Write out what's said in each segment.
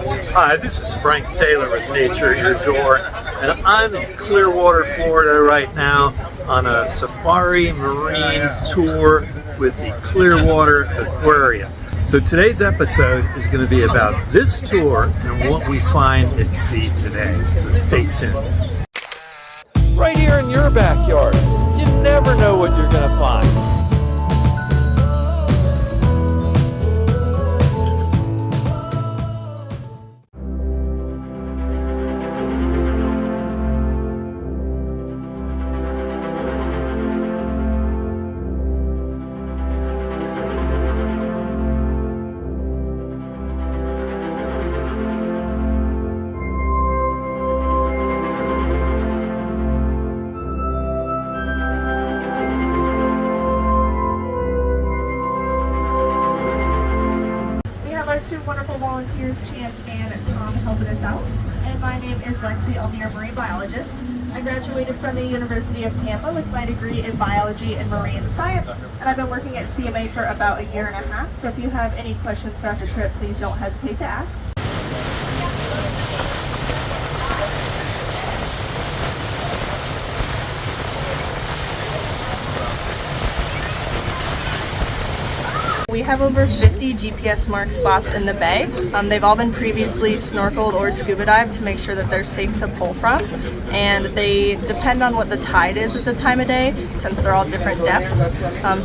Hi, this is Frank Taylor with Nature at Your Door, and I'm in Clearwater, Florida right now on a safari marine tour with the Clearwater Aquarium. So today's episode is going to be about this tour and what we find at sea today, so stay tuned. Right here in your backyard, you never know what you're going to find. Two wonderful volunteers, Chance and Tom, helping us out. And my name is Lexi. I'll be your marine biologist. I graduated from the University of Tampa with my degree in biology and marine science, and I've been working at CMA for about a year and a half. So if you have any questions throughout the trip, please don't hesitate to ask. We have over 50 GPS marked spots in the bay. They've all been previously snorkeled or scuba dived to make sure that they're safe to pull from, and they depend on what the tide is at the time of day since they're all different depths.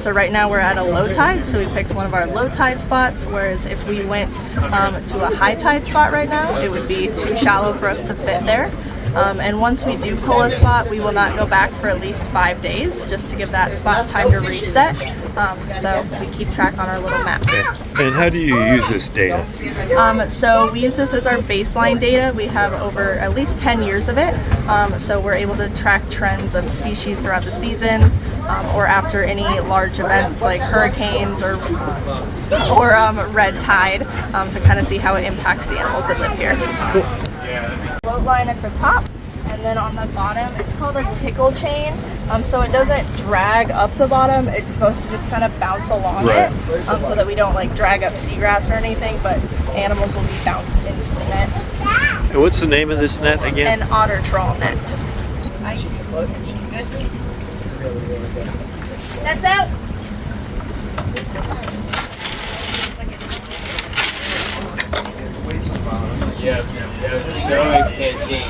So right now we're at a low tide, so we picked one of our low tide spots, whereas if we went to a high tide spot right now, it would be too shallow for us to fit there. And once we do pull a spot, we will not go back for at least 5 days just to give that spot time to reset. So we keep track on our little map. And how do you use this data? So we use this as our baseline data. We have over at least 10 years of it. So we're able to track trends of species throughout the seasons or after any large events like hurricanes or red tide to kind of see how it impacts the animals that live here. Cool. Float line at the top, and then on the bottom it's called a tickle chain, so it doesn't drag up the bottom, it's supposed to just kind of bounce along it, so that we don't like drag up seagrass or anything, but animals will be bounced into the net. And what's the name of this net again? An Ottertrol net. Net's out. Yeah, so I can't see.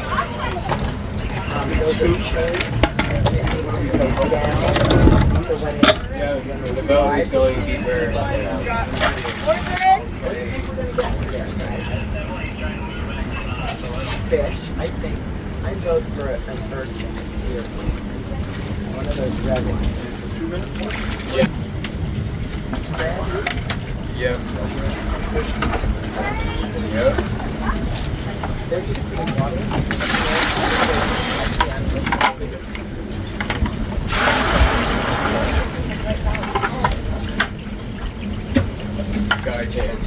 Yeah, the boat is going deeper. Fish, I think. I vote for a bird here. One of those red ones. Yeah. Yep. Yep. They're just putting water. Got a chance.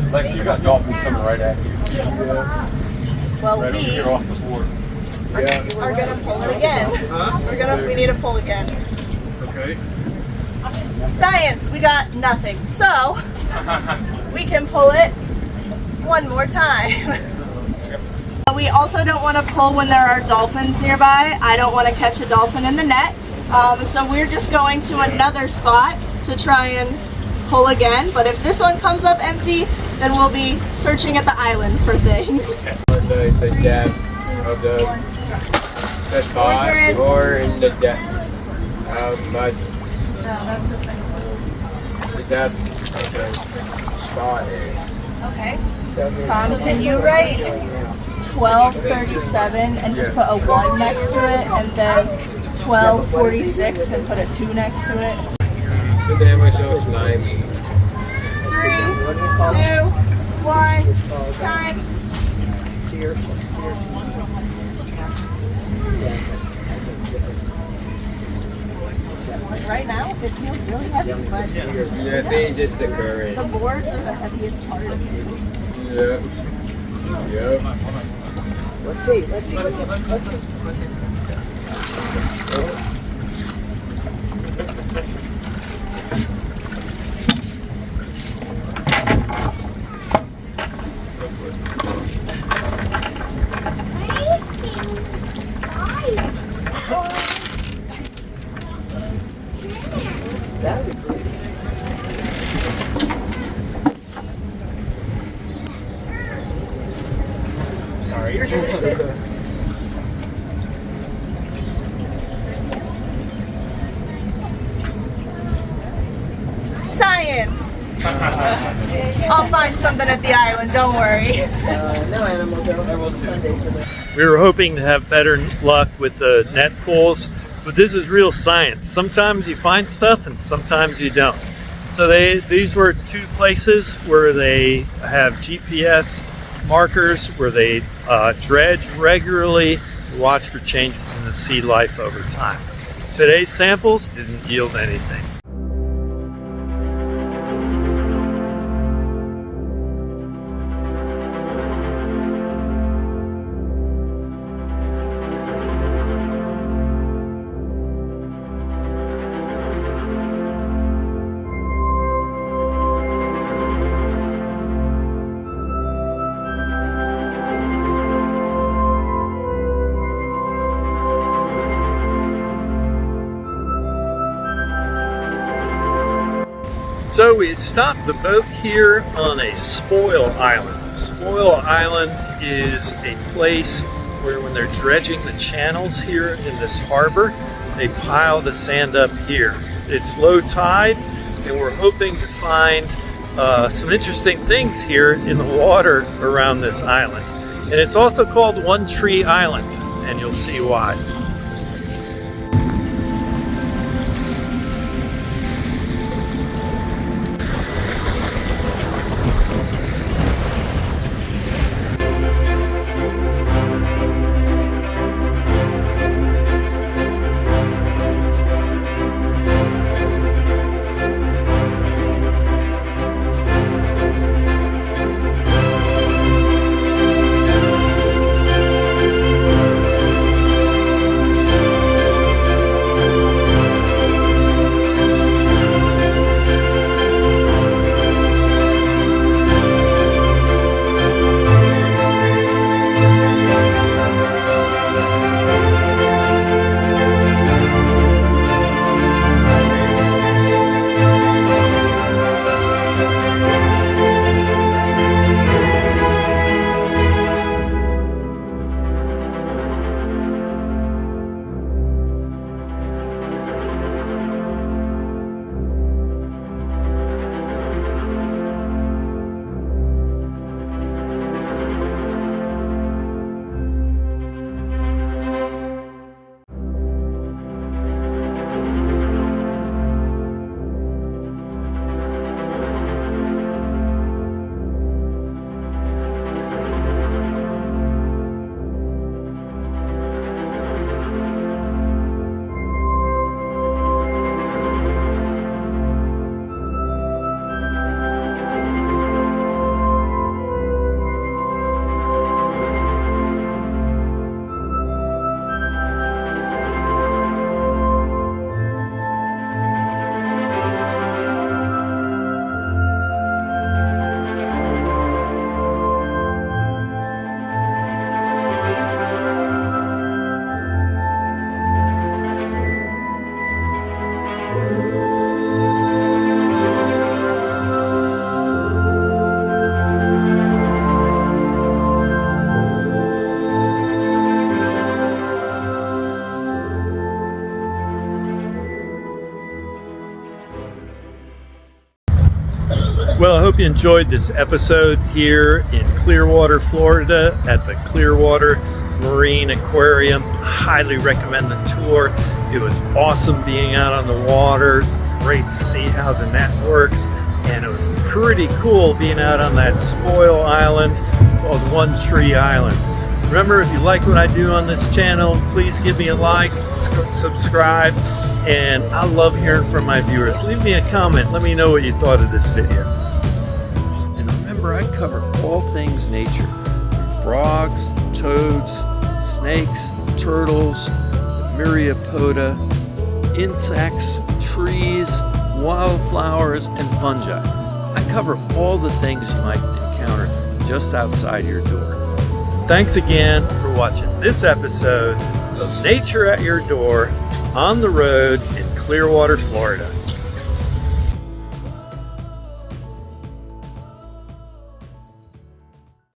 Lexi, you got dolphins coming right at you. Well, Right over here off the board. are gonna pull it again. We need to pull again. Okay. Science, we got nothing. So we can pull it one more time. We also don't want to pull when there are dolphins nearby. I don't want to catch a dolphin in the net. So we're just going to another spot to try and pull again. But if this one comes up empty, then we'll be searching at the island for things. The depth of the spot or in the depth how much No, that's the second one. the depth of the spot is. Okay. Tom, can you write 1237 and just put a 1 next to it, and then 1246 and put a 2 next to it? The name was so slimy. 3, 2, 1, time. Like right now, it feels really heavy, but Yeah, I think just the current. the boards are the heaviest part of it. Yeah. Yep. Let's see. That would be cool. Sorry. Science! I'll find something at the island, don't worry. No animals are Sundays for the. We were hoping to have better luck with the net pulls, but this is real science. Sometimes you find stuff and sometimes you don't. So these were 2 places where they have GPS markers, where they dredge regularly to watch for changes in the sea life over time. Today's samples didn't yield anything. So we stopped the boat here on a spoil island. Spoil Island is a place where when they're dredging the channels here in this harbor, they pile the sand up here. It's low tide, and we're hoping to find some interesting things here in the water around this island. And it's also called One Tree Island, and you'll see why. Well, I hope you enjoyed this episode here in Clearwater, Florida at the Clearwater Marine Aquarium. Highly recommend the tour. It was awesome being out on the water. Great to see how the net works. And it was pretty cool being out on that spoil island called One Tree Island. Remember, if you like what I do on this channel, please give me a like, subscribe, and I love hearing from my viewers. Leave me a comment. Let me know what you thought of this video. And remember, I cover all things nature. Frogs, toads, snakes, turtles, myriapoda, insects, trees, wildflowers, and fungi. I cover all the things you might encounter just outside your door. Thanks again for watching this episode of Nature at Your Door on the road in Clearwater, Florida.